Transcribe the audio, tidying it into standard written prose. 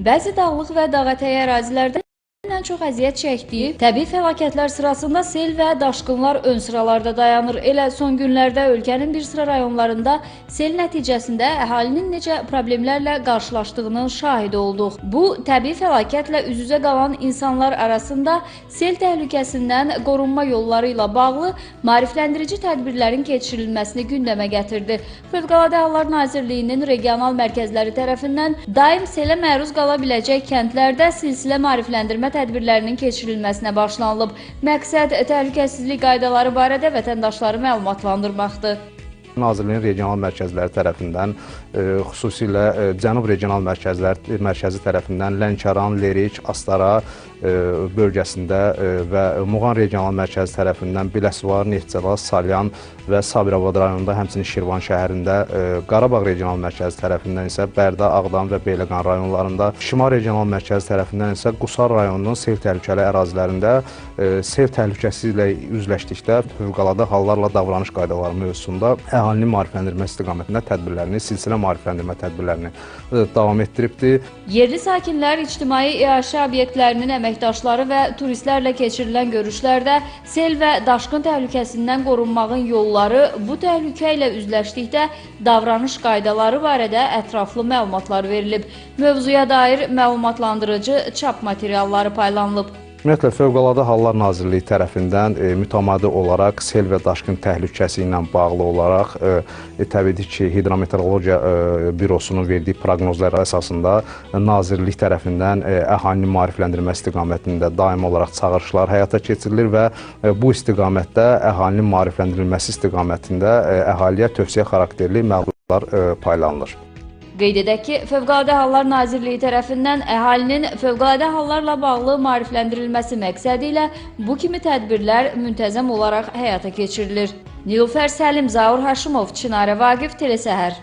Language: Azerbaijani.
Bəzi dağlıq və dağətəyi ərazilərdə ən çox əziyyət çəkdiyi təbii fəlakətlər sırasında sel və daşqınlar ön sıralarda dayanır. Elə son günlərdə ölkənin bir sıra rayonlarında sel nəticəsində əhalinin necə problemlərlə qarşılaşdığının şahidi olduq. Bu, təbii fəlakətlə üz-üzə qalan insanlar arasında sel təhlükəsindən qorunma yolları ilə bağlı maarifləndirici tədbirlərin keçirilməsini gündəmə gətirdi. Fövqəladə Hallar Nazirliyinin regional mərkəzləri tərəfindən daim selə məruz qala biləcək kəndlərdə silsilə maarifləndirmə tədbirlərinin keçirilməsinə başlanılıb. Məqsəd təhlükəsizlik qaydaları barədə vətəndaşları məlumatlandırmaqdır. Nazirliyin regional mərkəzləri tərəfindən, xüsusilə Cənub regional mərkəzi tərəfindən Lənkəran, Lerik, Astara bölgəsində və Muğan regional mərkəzi tərəfindən Biləsuvar, Neftçala, Salyan və Sabirabad rayonunda, həmçinin Şirvan şəhərində, Qarabağ regional mərkəzi tərəfindən isə Bərdə, Ağdam və Beyləqan rayonlarında, Şimal regional mərkəzi tərəfindən isə Qusar rayonunun sel təhlükəli ərazilərində sel təhlükəsi ilə üzləşdikdə fövqəladə hallarla davranış qaydaları mövzusunda əhalinin maarifləndirmə istiqamətində tədbirlərini, silsilə maarifləndirmə tədbirlərini davam etdiribdir. Yerli sakinlər ictimai iaşə obyektlərinin əməkdaşları və turistlərlə keçirilən görüşlərdə sel və daşqın təhlükəsindən qorunmağın yolları, bu təhlükə ilə üzləşdikdə davranış qaydaları barədə ətraflı məlumatlar verilib. Mövzuya dair məlumatlandırıcı çap materialları paylanılıb. Ümumiyyətlə, Fövqəladə Hallar Nazirliyi tərəfindən mütəmadi olaraq sel və daşqın təhlükəsi ilə bağlı olaraq təbii ki, Hidrometeorologiya Bürosunun verdiyi proqnozlar əsasında Nazirlik tərəfindən əhalinin maarifləndirmə istiqamətində daimi olaraq çağırışlar həyata keçirilir və bu istiqamətdə əhalinin maarifləndirilməsi istiqamətində əhaliyə tövsiyə xarakterli məlumatlar paylanılır. Qeyd edək ki, Fövqəladə Hallar Nazirliyi tərəfindən əhalinin fövqəladə hallarla bağlı maarifləndirilməsi məqsədi ilə bu kimi tədbirlər müntəzəm olaraq həyata keçirilir. Nilufər Səlim, Zaur Haşimov, Çinarə Vaqif, Telesəhər.